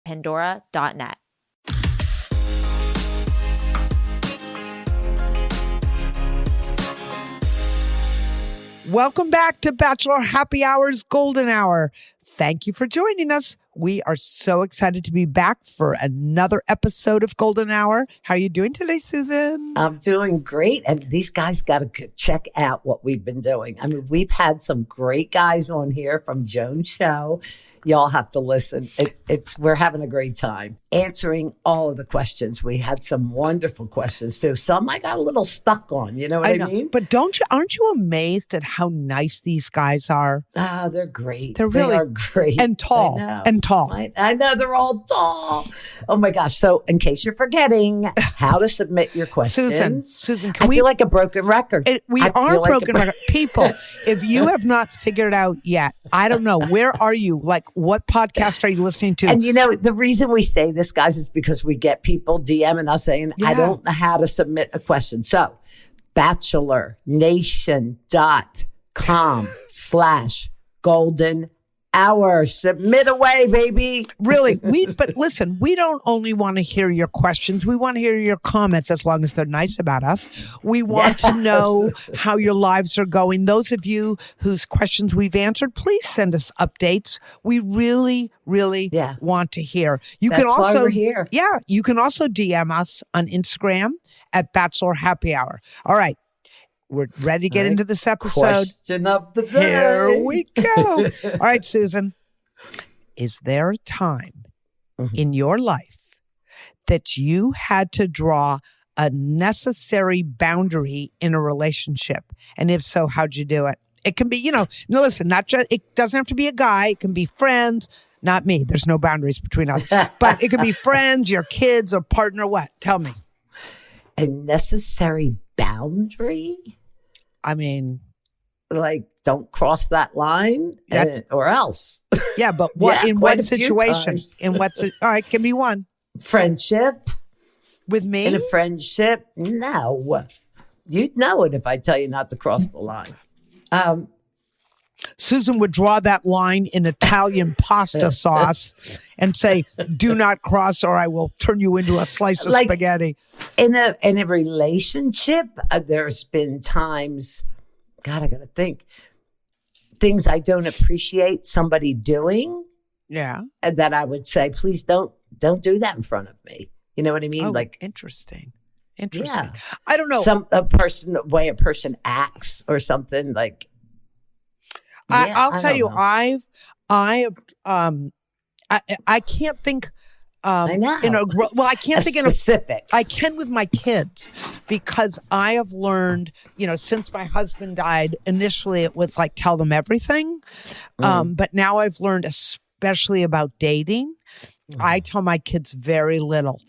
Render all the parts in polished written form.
pandora.net. Welcome back to Bachelor Happy Hour's Golden Hour. Thank you for joining us. We are so excited to be back for another episode of Golden Hour. How are you doing today, Susan? I'm doing great. And these guys got to check out what we've been doing. I mean, we've had some great guys on here from Joan's show. Y'all have to listen. We're having a great time answering all of the questions. We had some wonderful questions too. Some I got a little stuck on. You know what I mean? But aren't you amazed at how nice these guys are? Oh, they're great. They are great. And tall. I know they're all tall. Oh my gosh. So in case you're forgetting how to submit your questions. Susan, I feel like a broken record. We are broken record. People, if you have not figured it out yet, I don't know. Where are you? Like, what podcast are you listening to? And you know, the reason we say this, guys, is because we get people DMing us saying, I don't know how to submit a question. So bachelornation.com/golden hour. Submit away, baby. Really, but listen, we don't only want to hear your questions. We want to hear your comments as long as they're nice about us. We want to know how your lives are going. Those of you whose questions we've answered, please send us updates. We really, really want to hear. That's why we're here. Yeah, you can also DM us on Instagram at Bachelor Happy Hour. All right. We're ready to get into this episode. Question of the day. Here we go. All right, Susan. Is there a time in your life that you had to draw a necessary boundary in a relationship? And if so, how'd you do it? It can be, listen, it doesn't have to be a guy. It can be friends. Not me. There's no boundaries between us. But it could be friends, your kids, or partner. What? Tell me. A necessary boundary? I mean, like, don't cross that line or else. Yeah, but what in what situation? All right, give me one. Friendship. With me? In a friendship? No. You'd know it if I tell you not to cross the line. Susan would draw that line in Italian pasta sauce and say, do not cross or I will turn you into a slice of spaghetti. In a relationship, there's been times, God, I got to think, things I don't appreciate somebody doing. Yeah. And that I would say, please don't do that in front of me. You know what I mean? Oh, interesting. Yeah. I don't know. The way a person acts or something like. I'll tell you, I can't think. I know. I can't think specific. I can with my kids because I have learned, since my husband died. Initially, it was like tell them everything, but now I've learned, especially about dating. I tell my kids very little.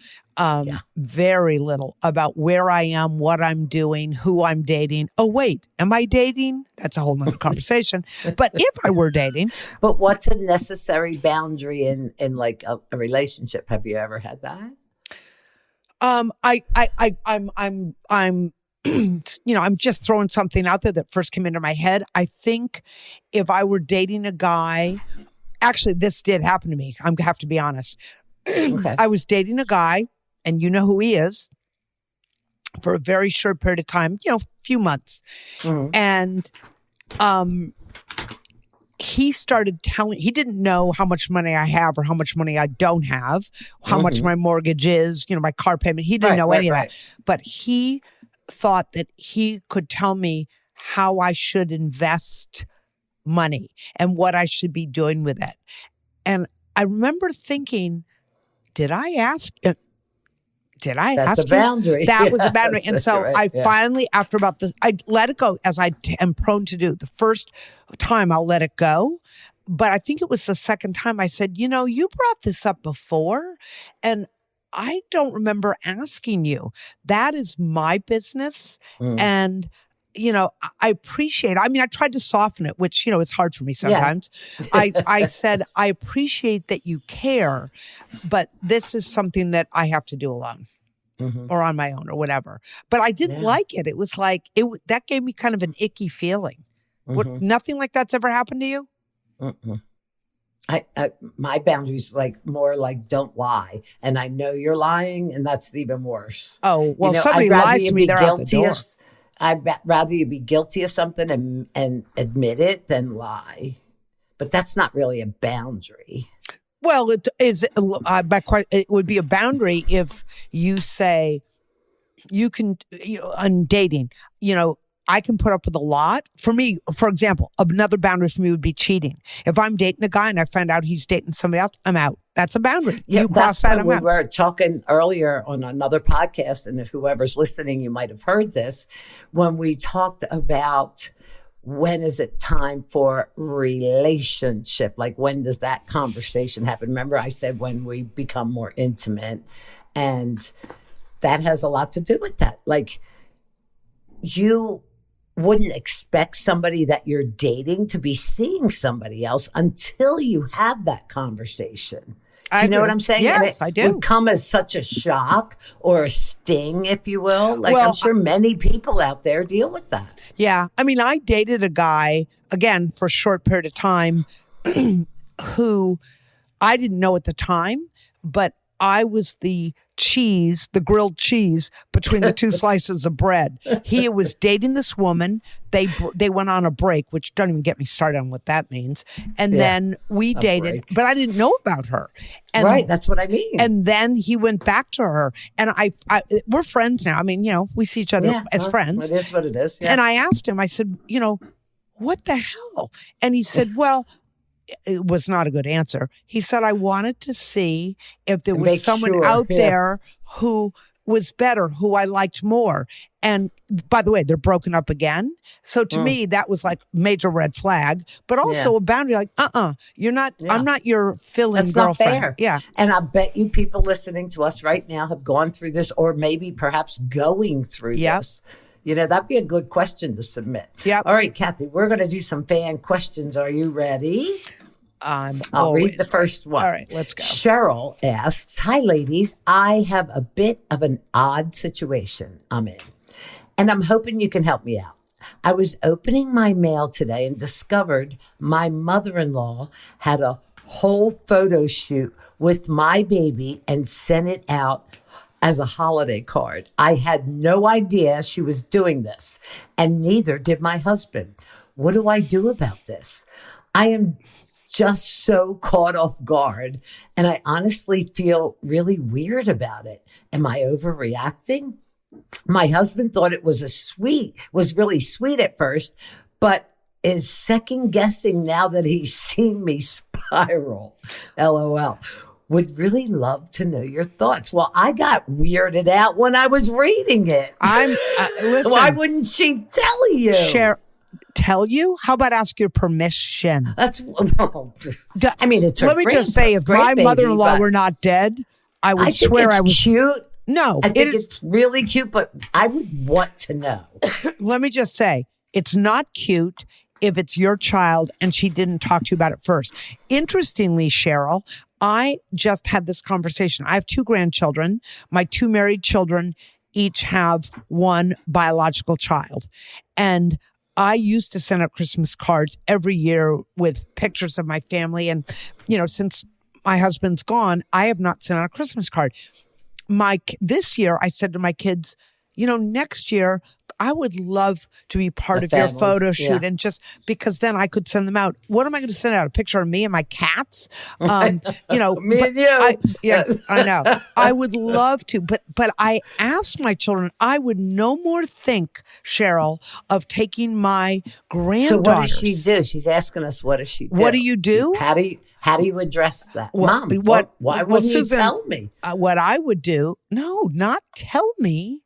Very little about where I am, what I'm doing, who I'm dating. Oh, wait, am I dating? That's a whole nother conversation. But if I were dating. But what's a necessary boundary in like a relationship? Have you ever had that? I'm I'm just throwing something out there that first came into my head. I think if I were dating a guy, actually, this did happen to me. I have to be honest. Okay. I was dating a guy. And you know who he is, for a very short period of time, a few months. And he started he didn't know how much money I have or how much money I don't have, how much my mortgage is, my car payment. He didn't know any of that. But he thought that he could tell me how I should invest money and what I should be doing with it. And I remember thinking, did I ask you? That's a boundary. That was a boundary. And so I finally, after I let it go, as I am prone to do. The first time I'll let it go. But I think it was the second time I said, you brought this up before and I don't remember asking you. That is my business. And I appreciate, I tried to soften it, which, is hard for me sometimes. Yeah. I said, I appreciate that you care, but this is something that I have to do alone or on my own or whatever. But I didn't like it. It was like, that gave me kind of an icky feeling. Nothing like that's ever happened to you? My boundaries more like don't lie, and I know you're lying, and that's even worse. Oh well, somebody lies to me, they're out the door. I'd rather you be guilty of something and admit it than lie, but that's not really a boundary. Well, it is. It would be a boundary if you say you can on dating. I can put up with a lot. For me, for example, another boundary for me would be cheating. If I'm dating a guy and I find out he's dating somebody else, I'm out. That's a boundary. Yeah, you cross that, I'm out. We were talking earlier on another podcast, and whoever's listening, you might have heard this, when we talked about when is it time for relationship? Like, when does that conversation happen? Remember, I said when we become more intimate, and that has a lot to do with that. Like, you wouldn't expect somebody that you're dating to be seeing somebody else until you have that conversation. Do you know what I'm saying? Yes, I do. It would come as such a shock or a sting, if you will. I'm sure many people out there deal with that. Yeah. I mean, I dated a guy, again, for a short period of time who I didn't know at the time, but I was the grilled cheese between the two slices of bread. He was dating this woman. They went on a break, which don't even get me started on what that means. And then we dated, but I didn't know about her. And, right, that's what I mean. And then he went back to her, and we're friends now. I mean, we see each other as friends. It is what it is. Yeah. And I asked him. I said, what the hell? And he said, well. It was not a good answer. He said, I wanted to see if there was someone out there who was better, who I liked more. And by the way, they're broken up again. So to me, that was like major red flag, but also a boundary like, you're not, I'm not your fill-in girlfriend. That's not fair. Yeah. And I bet you people listening to us right now have gone through this, or maybe perhaps going through this. That'd be a good question to submit. Yep. All right, Kathy, we're going to do some fan questions. Are you ready? I'll read the first one. All right, let's go. Cheryl asks, hi, ladies. I have a bit of an odd situation I'm in, and I'm hoping you can help me out. I was opening my mail today and discovered my mother-in-law had a whole photo shoot with my baby and sent it out as a holiday card. I had no idea she was doing this, and neither did my husband. What do I do about this? I am just so caught off guard, and I honestly feel really weird about it. Am I overreacting? My husband thought it was really sweet at first, but is second guessing now that he's seen me spiral. LOL. Would really love to know your thoughts. Well, I got weirded out when I was reading it. Listen, why wouldn't she tell you? Tell you? How about ask your permission? It's let me just say, if my mother-in-law were not dead, I would swear I was cute. No, I think it's really cute, but I would want to know. Let me just say, it's not cute if it's your child and she didn't talk to you about it first. Interestingly, Cheryl, I just had this conversation. I have 2 grandchildren. My 2 married children each have 1 biological child. And I used to send out Christmas cards every year with pictures of my family. And, since my husband's gone, I have not sent out a Christmas card. This year, I said to my kids, next year, I would love to be part of your photo shoot, and just because then I could send them out. What am I going to send out? A picture of me and my cats? Me and you. Yes, I know. I would love to, but I asked my children. I would no more think, Cheryl, of taking my granddaughters. So what does she do? She's asking us, what does she do? What do you do? How do you address that, Mom? Why wouldn't you tell me? What I would do? No, not tell me.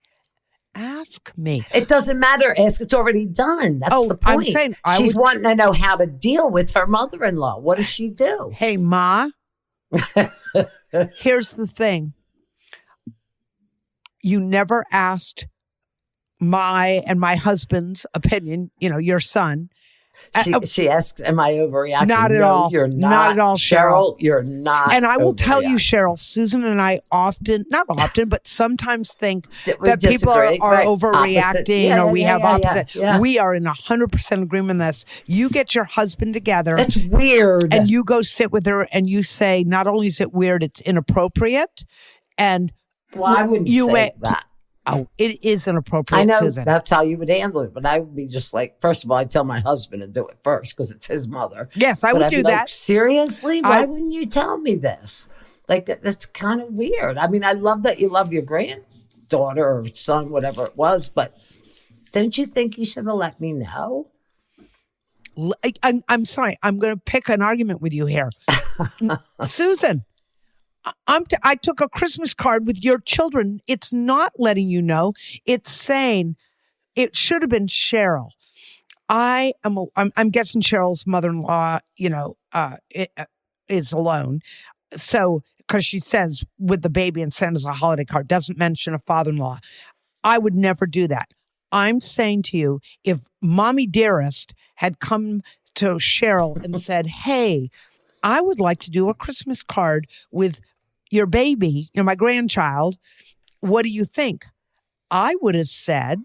Ask me. It doesn't matter. Ask. It's already done. That's the point. I'm saying she's wanting to know how to deal with her mother-in-law. What does she do? Hey, Ma. Here's the thing. You never asked my husband's opinion, your son. She asks, am I overreacting? Not at No, all. You're not. Not at all, Cheryl. You're not. And I will tell you, Cheryl, Susan and I often, not often, but sometimes think that people are overreacting or we have opposite. Yeah. We are in 100% agreement on this. You get your husband together. That's weird. And you go sit with her and you say, not only is it weird, it's inappropriate. And well, I wouldn't say that. Oh, it is inappropriate, I know Susan. that's how you would handle it, but I would be just like, first of all, I'd tell my husband to do it first because it's his mother. Yes, I would do that. Seriously? Why wouldn't you tell me this? Like, that's kind of weird. I mean, I love that you love your granddaughter or son, whatever it was, but don't you think you should have let me know? I'm sorry. I'm going to pick an argument with you here. Susan, I took a Christmas card with your children. It's not letting you know. It's saying it should have been Cheryl. I'm guessing Cheryl's mother-in-law, is alone. So, because she says with the baby and sends a holiday card, doesn't mention a father-in-law. I would never do that. I'm saying to you, if Mommy Dearest had come to Cheryl and said, hey, I would like to do a Christmas card with your baby, my grandchild. What do you think? I would have said,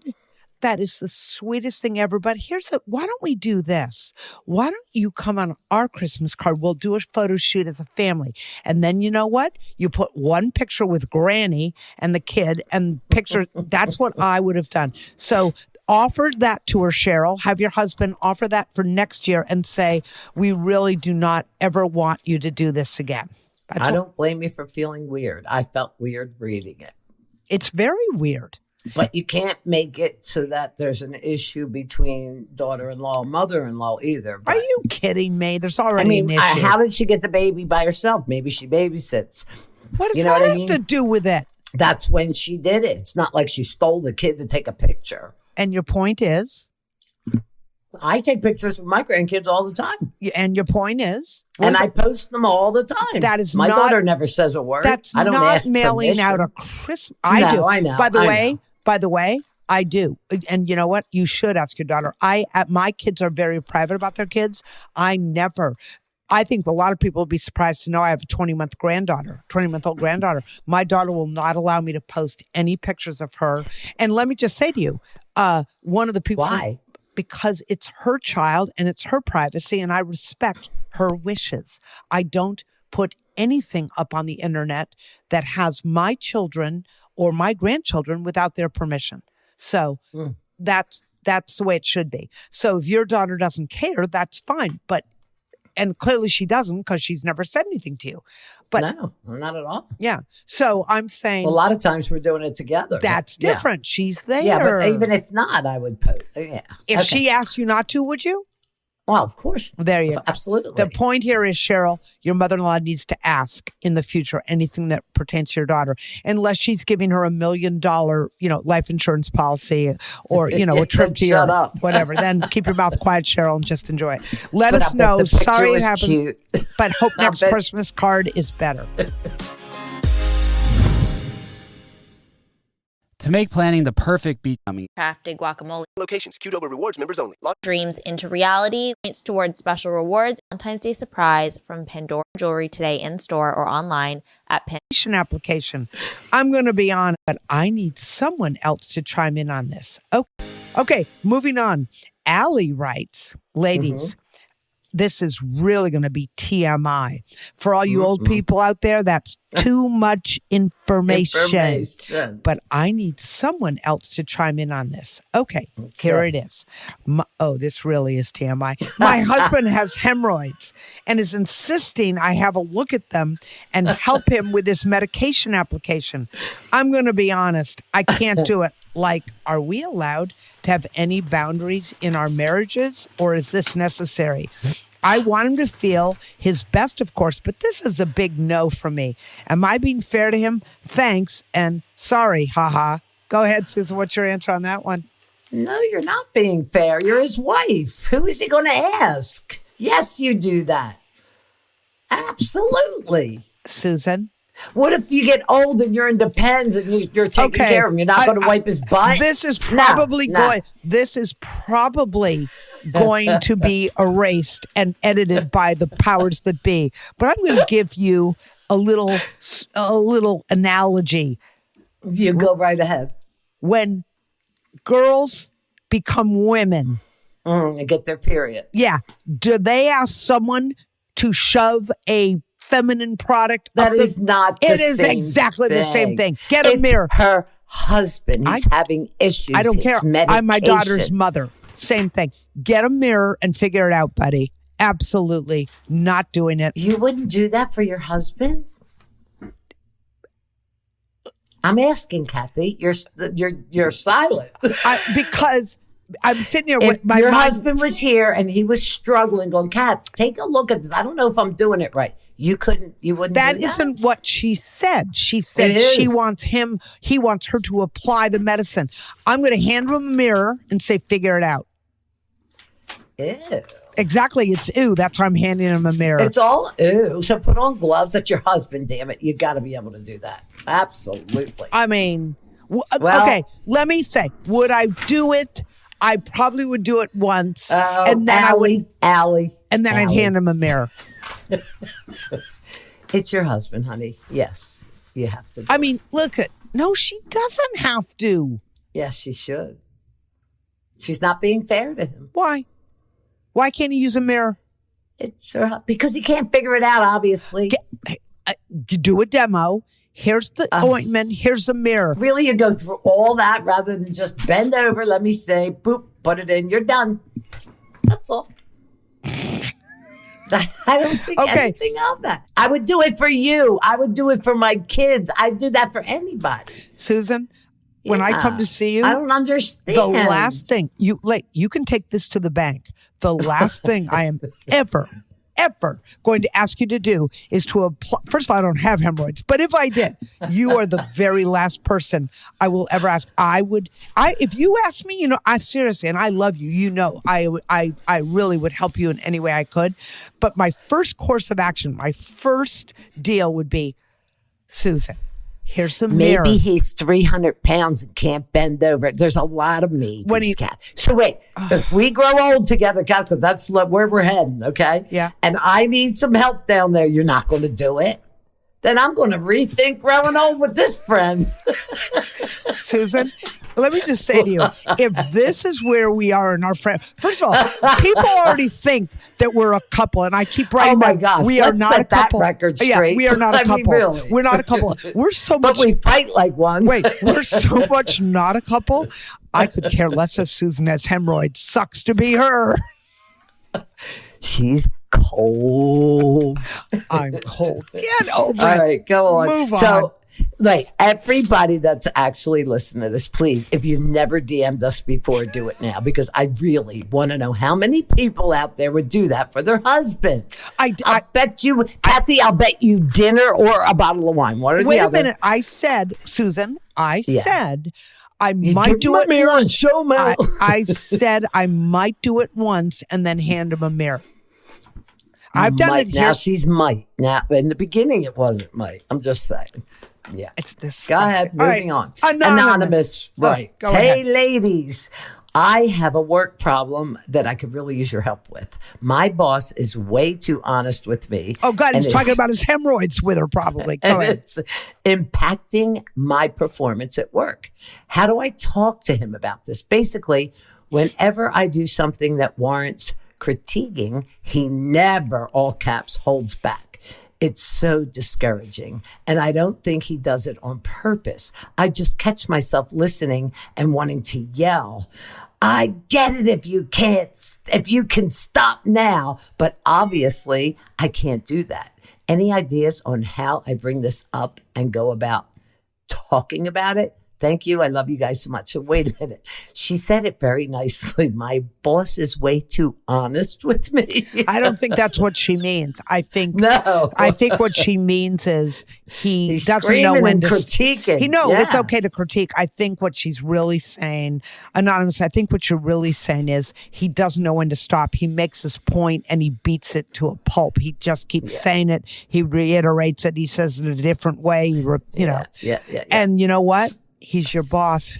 that is the sweetest thing ever. But why don't we do this? Why don't you come on our Christmas card? We'll do a photo shoot as a family. And then you know what? You put one picture with Granny and the kid and picture. That's what I would have done. So offered that to her, Cheryl. Have your husband offer that for next year and say, we really do not ever want you to do this again. I don't blame you for feeling weird. I felt weird reading it. It's very weird. But you can't make it so that there's an issue between daughter-in-law and mother-in-law either. But, are you kidding me? There's already an issue. How did she get the baby by herself? Maybe she babysits. What does that have to do with it? That's when she did it. It's not like she stole the kid to take a picture. And your point is? I take pictures of my grandkids all the time. And your point is? And I post them all the time. That is my daughter never says a word. That's I don't not ask mailing permission. out a Christmas. I do. I know. By the way, I do. And you know what? You should ask your daughter. My kids are very private about their kids. I think a lot of people will be surprised to know I have a 20-month old granddaughter. My daughter will not allow me to post any pictures of her. And let me just say to you, one of the people. Why? Because it's her child and it's her privacy and I respect her wishes. I don't put anything up on the internet that has my children or my grandchildren without their permission. So that's the way it should be. So if your daughter doesn't care, that's fine. And clearly she doesn't because she's never said anything to you. But no, not at all. Yeah. So I'm saying. Well, a lot of times we're doing it together. That's different. Yeah. She's there. Yeah, but even if not, I would post. Yeah. If she asked you not to, would you? Well, of course. There you go. Absolutely. The point here is, Cheryl, your mother-in-law needs to ask in the future anything that pertains to your daughter, unless she's giving her $1 million, life insurance policy or, a trip to Europe, whatever. Then keep your mouth quiet, Cheryl, and just enjoy it. Let us know. Sorry it happened, cute. But hope next Christmas card is better. To make planning the perfect beach crafted guacamole. Locations, Qdoba Rewards members only. Dreams into reality. Points towards special rewards. Valentine's Day surprise from Pandora Jewelry today in store or online at application. I'm going to be on, but I need someone else to chime in on this. Okay, moving on. Allie writes, ladies, this is really going to be TMI. For all you old people out there, that's too much information. But I need someone else to chime in on this. Okay. Here it is. This really is TMI. My husband has hemorrhoids and is insisting I have a look at them and help him with this medication application. I'm going to be honest. I can't do it. Like, are we allowed to have any boundaries in our marriages, or is this necessary? I want him to feel his best, of course, but this is a big no for me. Am I being fair to him? Thanks and sorry, haha. Go ahead, Susan. What's your answer on that one? No, you're not being fair. You're his wife. Who is he going to ask? Yes, you do that. Absolutely. Susan? What if you get old and you're in Depends and you're taking care of him? You're not going to wipe his butt? This is probably going to be erased and edited by the powers that be. But I'm going to give you a little analogy. You go right ahead. When girls become women, and get their period. Yeah. Do they ask someone to shove a feminine product? That is not the same. It is exactly the same thing. Get a it's mirror. Her husband. He's having issues. I don't care. Medication. I'm my daughter's mother. Same thing. Get a mirror and figure it out, buddy. Absolutely not doing it. You wouldn't do that for your husband? I'm asking, Kathy. You're silent. Because I'm sitting here if with my your husband was here and he was struggling, going, Kat, take a look at this. I don't know if I'm doing it right. You wouldn't. That isn't what she said. She said he wants her to apply the medicine. I'm going to hand him a mirror and say, figure it out. Ew. Exactly. It's ew. That's why I'm handing him a mirror. It's all ew. So put on gloves. That's your husband, damn it. You got to be able to do that. Absolutely. I mean, okay, let me say, would I do it? I probably would do it once. And then I'd hand him a mirror. It's your husband, honey. Yes, you have to. I mean, no, she doesn't have to. Yes, she should. She's not being fair to him. Why? Why can't he use a mirror? It's because he can't figure it out, obviously. Do a demo. Here's the ointment. Here's a mirror. Really, you go through all that rather than just bend over, let me say, boop, put it in, you're done. That's all. I don't think anything of that. I would do it for you. I would do it for my kids. I'd do that for anybody. Susan, when I come to see you, I don't understand. The last thing, you can take this to the bank. The last thing I am ever going to ask you to do is to apply. First of all, I don't have hemorrhoids, but if I did, you are the very last person I will ever ask. If you ask me, I seriously, and I love you, I really would help you in any way I could. But my first course of action, my first deal would be, Susan, here's some mirror. Maybe he's 300 pounds and can't bend over. There's a lot of me. So wait, if we grow old together, Kat, because that's where we're heading, okay? Yeah. And I need some help down there, you're not going to do it? Then I'm going to rethink growing old with this friend. Susan, let me just say to you, if this is where we are in our friend, first of all, people already think that we're a couple, and I keep writing. Oh my gosh, we are not a couple. That record straight. Yeah, we are not a couple. Really. We're not a couple. We're so much. But we fight like one. Wait, we're so much not a couple. I could care less if Susan has hemorrhoids. Sucks to be her. She's cold. I'm cold. Get over it. All right, go on. Move on. So, everybody that's actually listening to this, please, if you've never DM'd us before, do it now, because I really want to know how many people out there would do that for their husbands. I bet you, Kathy, I'll bet you dinner or a bottle of wine. One or the other. Wait a minute. I said, Susan, said I might do it. Mirror and show me. I said I might do it once and then hand him a mirror. I've done it. Now she's might. Now, in the beginning, it wasn't might. I'm just saying. Yeah. It's this. Go ahead. Moving on. Anonymous. Right. Hey, ladies. I have a work problem that I could really use your help with. My boss is way too honest with me. Oh, God, he's talking about his hemorrhoids with her, probably. Go ahead. It's impacting my performance at work. How do I talk to him about this? Basically, whenever I do something that warrants critiquing, he never, all caps, holds back. It's so discouraging. And I don't think he does it on purpose. I just catch myself listening and wanting to yell. I get it if you can stop now, but obviously I can't do that. Any ideas on how I bring this up and go about talking about it? Thank you. I love you guys so much. So wait a minute. She said it very nicely. My boss is way too honest with me. I don't think that's what she means. I think what she means is He's doesn't know when to critiquing. It's okay to critique. I think what she's really saying, Anonymous, I think what you're really saying is he doesn't know when to stop. He makes his point and he beats it to a pulp. He just keeps saying it. He reiterates it. He says it a different way. Yeah. And you know what? He's your boss.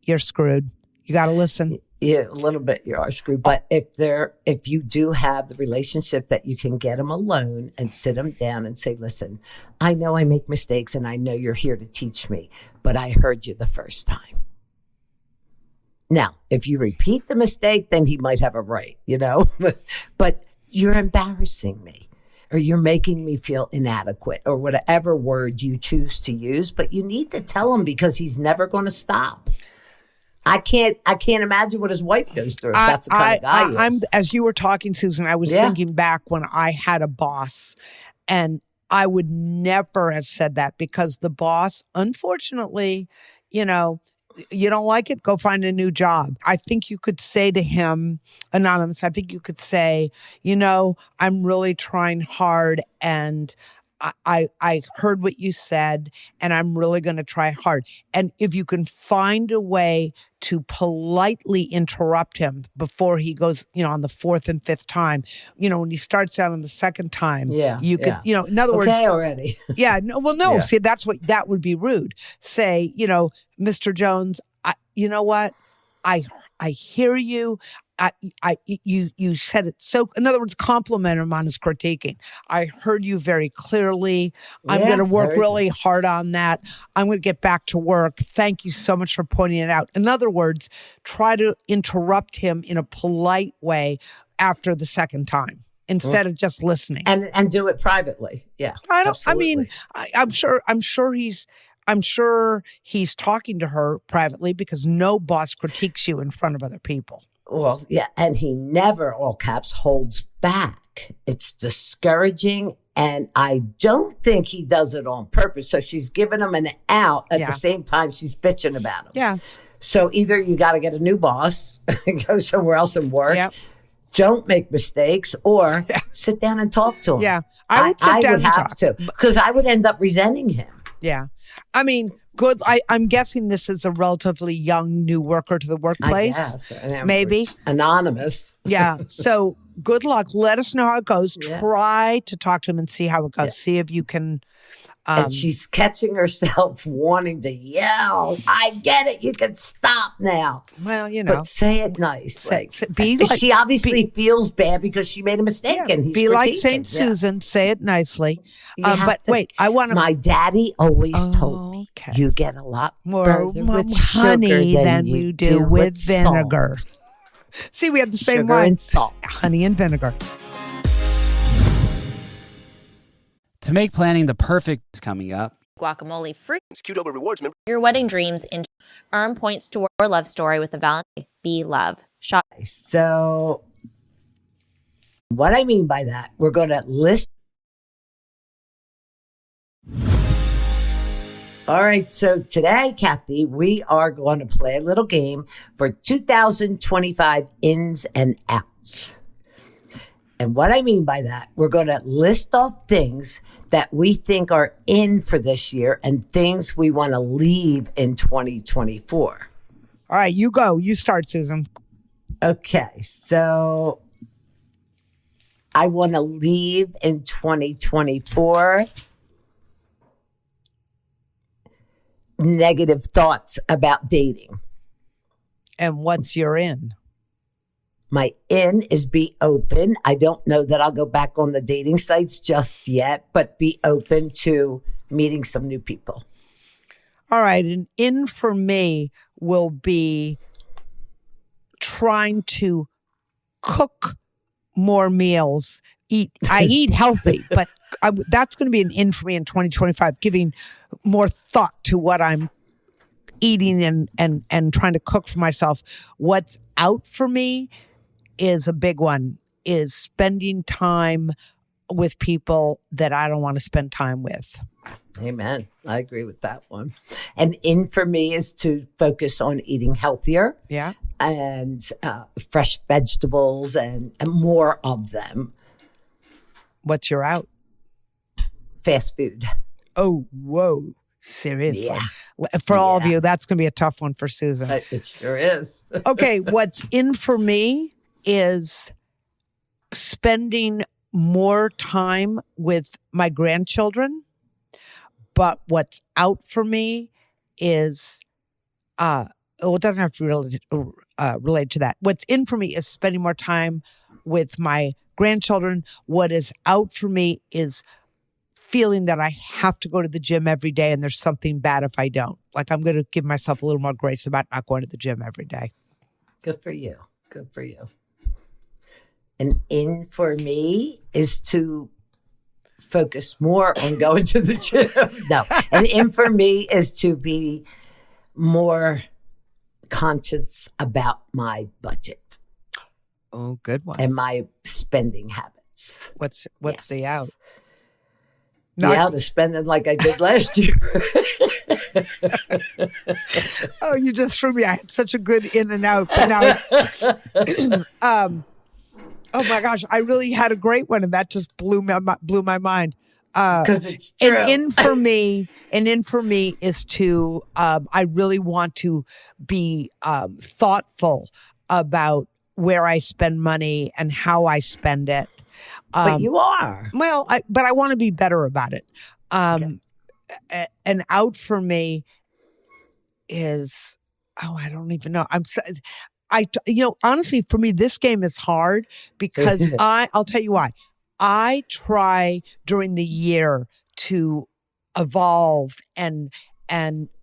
You're screwed. You got to listen. Yeah, a little bit you are screwed. But if you do have the relationship that you can get them alone and sit them down and say, listen, I know I make mistakes and I know you're here to teach me, but I heard you the first time. Now, if you repeat the mistake, then he might have a right, but you're embarrassing me. Or you're making me feel inadequate, or whatever word you choose to use, but you need to tell him because he's never going to stop. I can't imagine what his wife goes through. If that's the kind of guy he is. As you were talking, Susan, I was thinking back when I had a boss, and I would never have said that because the boss, unfortunately, you don't like it, go find a new job. I think you could say to him, Anonymous, I think you could say, I'm really trying hard and I heard what you said and I'm really going to try hard. And if you can find a way to politely interrupt him before he goes, on the fourth and fifth time, when he starts out on the second time, you could, in other words, already. No, see, that would be rude. Say, Mr. Jones, you know what? I hear you. You said it so. In other words, compliment him on his critiquing. I heard you very clearly. I'm going to work really hard on that. I'm going to get back to work. Thank you so much for pointing it out. In other words, try to interrupt him in a polite way after the second time instead of just listening and do it privately. Yeah, absolutely. I'm sure he's talking to her privately because no boss critiques you in front of other people. Well, yeah, and he never, all caps, holds back. It's discouraging, and I don't think he does it on purpose. So she's giving him an out at the same time she's bitching about him. Yeah. So either you got to get a new boss and go somewhere else and work. Yep. Don't make mistakes, or sit down and talk to him. Yeah, I would sit down and have to, because I would end up resenting him. Yeah. I mean, good. I'm guessing this is a relatively young new worker to the workplace. I guess. Maybe. Anonymous. Yeah. So good luck. Let us know how it goes. Yeah. Try to talk to him and see how it goes. Yeah. See if you can. And she's catching herself wanting to yell. I get it. You can stop now. Well, But say it nice. She like, obviously feels bad because she made a mistake. Yeah, and he's be like St. Susan. Say it nicely. Wait, I want to. My daddy always told me, you get a lot more with honey than you do with vinegar. See, we had the same sugar line. And salt. Honey and vinegar. To make planning the perfect coming up. Guacamole free. Qdoba Rewards member. Your wedding dreams and earn points toward your love story with the Valentine. Be love. Shop. So what I mean by that, we're going to list. All right. So today, Kathy, we are going to play a little game for 2025 ins and outs. And what I mean by that, we're going to list off things that we think are in for this year and things we want to leave in 2024. All right, you go. You start, Susan. Okay, so I want to leave in 2024 negative thoughts about dating. And what's your in? My in is be open. I don't know that I'll go back on the dating sites just yet, but be open to meeting some new people. All right. An in for me will be trying to cook more meals. I eat healthy, but that's going to be an in for me in 2025, giving more thought to what I'm eating and trying to cook for myself. What's out for me is a big one, is spending time with people that I don't want to spend time with. Amen. I agree with that one. And in for me is to focus on eating healthier. Yeah. And fresh vegetables and more of them. What's your out? Fast food. Oh, whoa. Seriously. Yeah. For all of you, that's going to be a tough one for Susan. It sure is. Okay. What's in for me is spending more time with my grandchildren. But what's out for me is, it doesn't have to be related to that. What's in for me is spending more time with my grandchildren. What is out for me is feeling that I have to go to the gym every day and there's something bad if I don't. Like, I'm going to give myself a little more grace about not going to the gym every day. Good for you. Good for you. And in for me is to focus more on going to the gym. No. And in for me is to be more conscious about my budget. Oh, good one. And my spending habits. What's the out? The out is spending like I did last year. Oh, you just threw me. I had such a good in and out, but now it's oh my gosh, I really had a great one, and that just blew my mind. Because it's true. And in for me is to I really want to be thoughtful about where I spend money and how I spend it. But you are. Well, but I want to be better about it. And out for me is, I don't even know. Honestly, for me, this game is hard because I'll tell you why. I try during the year to evolve and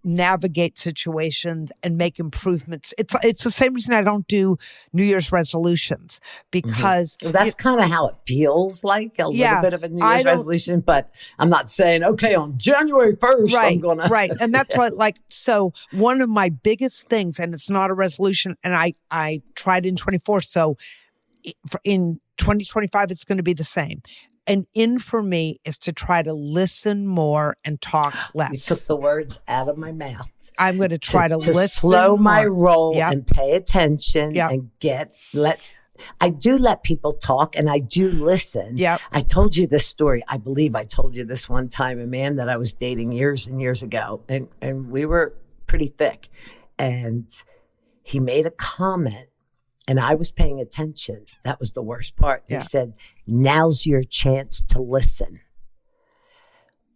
navigate situations and make improvements. It's the same reason I don't do New Year's resolutions because well, that's kind of how it feels like little bit of a New Year's resolution. But I'm not saying, okay, on January 1st, I'm going to. Right. And that's what, so one of my biggest things, and it's not a resolution, and I tried in 24. So in 2025, it's going to be the same. And in for me is to try to listen more and talk less. You took the words out of my mouth. I'm going to try to listen slow my roll Yep. and pay attention Yep. and I do let people talk and I do listen. Yep. I told you this story. I believe I told you this one time, a man that I was dating years and years ago, and we were pretty thick. And he made a comment. And I was paying attention. That was the worst part. Yeah. He said, now's your chance to listen.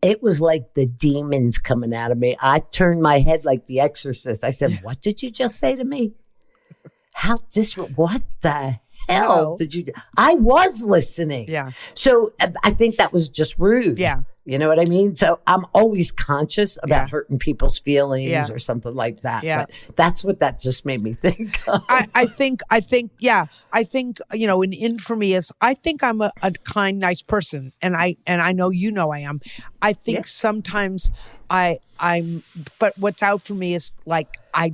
It was like the demons coming out of me. I turned my head like the exorcist. I said, what did you just say to me? What the hell did you do? I was listening. Yeah. So I think that was just rude. Yeah. You know what I mean? So I'm always conscious about hurting people's feelings or something like that. Yeah. But that's what that just made me think of. I think, in for me is, I think I'm a kind, nice person. And I know I am. I think sometimes but what's out for me is like, I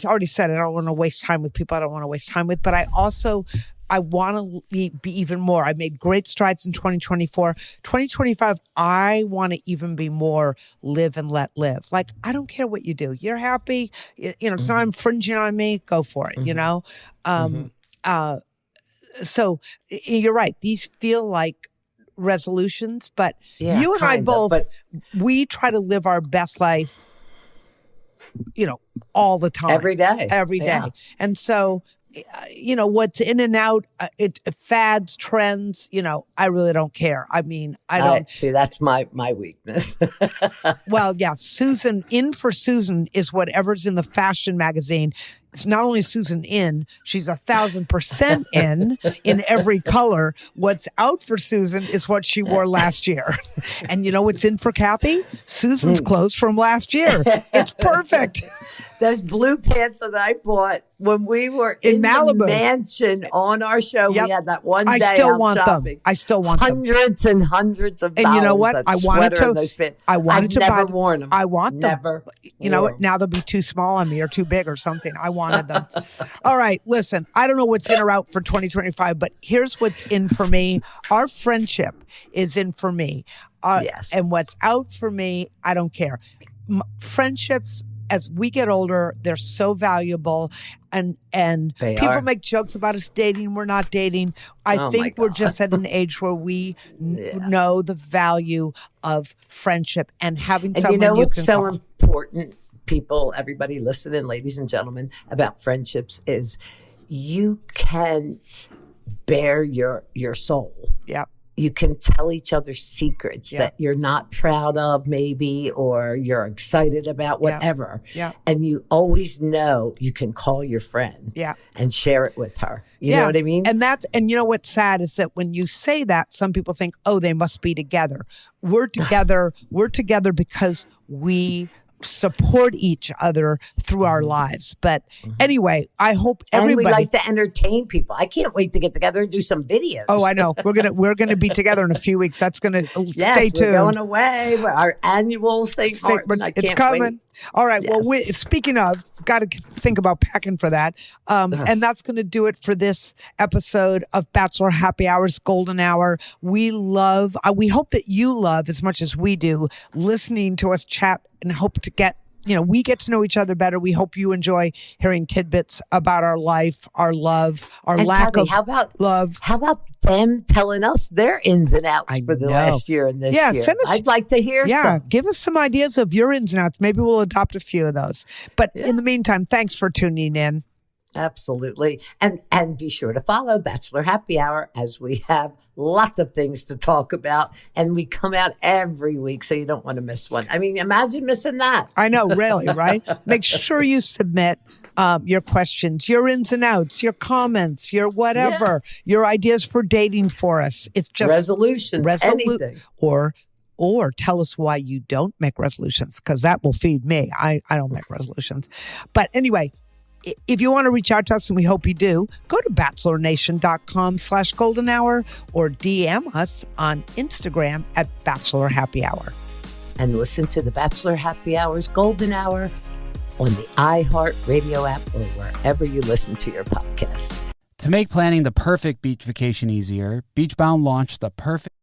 already said I don't want to waste time with people I don't want to waste time with, but I want to be even more. I made great strides in 2024. 2025, I want to even be more live and let live. Like, I don't care what you do. You're happy. It's not infringing on me. Go for it, So you're right. These feel like resolutions, but you and I both, we try to live our best life, all the time. Every day. Yeah. And so, what's in and out, fads, trends, I really don't care. I mean, I don't. See, that's my weakness. Well, yeah, Susan, in for Susan is whatever's in the fashion magazine. It's not only Susan in, she's 1,000% in every color. What's out for Susan is what she wore last year. And you know what's in for Kathy? Susan's clothes from last year. It's perfect. Those blue pants that I bought when we were in Malibu, the mansion on our show. Yep. We had that one day I still out want shopping. them. I still want hundreds them. And hundreds of dollars. And you know what? I wanted to. I've never buy worn them. I want them. Never. You know what? Now they'll be too small on me or too big or something. I wanted them. All right, listen. I don't know what's in or out for 2025, but here's what's in for me. Our friendship is in for me. Yes. And what's out for me, I don't care. Friendships, as we get older, they're so valuable. And They people are. make jokes about us dating. We're not dating. I Oh, think my we're God. just at an age where we know the value of friendship and having And someone you know what's can so call. important, people, everybody listening, ladies and gentlemen, about friendships is you can bare your soul. Yeah. You can tell each other secrets Yeah. that you're not proud of, maybe, or you're excited about, whatever. Yeah. And you always know you can call your friend Yeah. and share it with her. You know what I mean? And you know what's sad is that when you say that, some people think, oh, they must be together. We're together. We're together because we support each other through our lives. But anyway, I hope everybody. And we like to entertain people. I can't wait to get together and do some videos. Oh, I know. We're gonna be together in a few weeks. That's gonna Yes, stay tuned. we're going away. Our annual St. Martin. I It's can't coming. wait. All right. Yes. Well, speaking of, got to think about packing for that. And that's going to do it for this episode of Bachelor Happy Hours Golden Hour. We hope that you love as much as we do listening to us chat and hope to get, we get to know each other better. We hope you enjoy hearing tidbits about our life, our love, our And lack Kelly, of how about love. How about them telling us their ins and outs for the know. last year and this year? Send us. I'd like to hear some. Give us some ideas of your ins and outs. Maybe we'll adopt a few of those. But in the meantime, thanks for tuning in. Absolutely. And be sure to follow Bachelor Happy Hour, as we have lots of things to talk about. And we come out every week, so you don't want to miss one. I mean, imagine missing that. I know, really, right? Make sure you submit your questions, your ins and outs, your comments, your whatever, your ideas for dating for us. It's just Resolutions, anything. Or tell us why you don't make resolutions, because that will feed me. I don't make resolutions. But anyway, if you want to reach out to us, and we hope you do, go to bachelornation.com/golden hour or DM us on Instagram at Bachelor Happy Hour. And listen to the Bachelor Happy Hours Golden Hour on the iHeart Radio app or wherever you listen to your podcast. To make planning the perfect beach vacation easier, Beachbound launched the perfect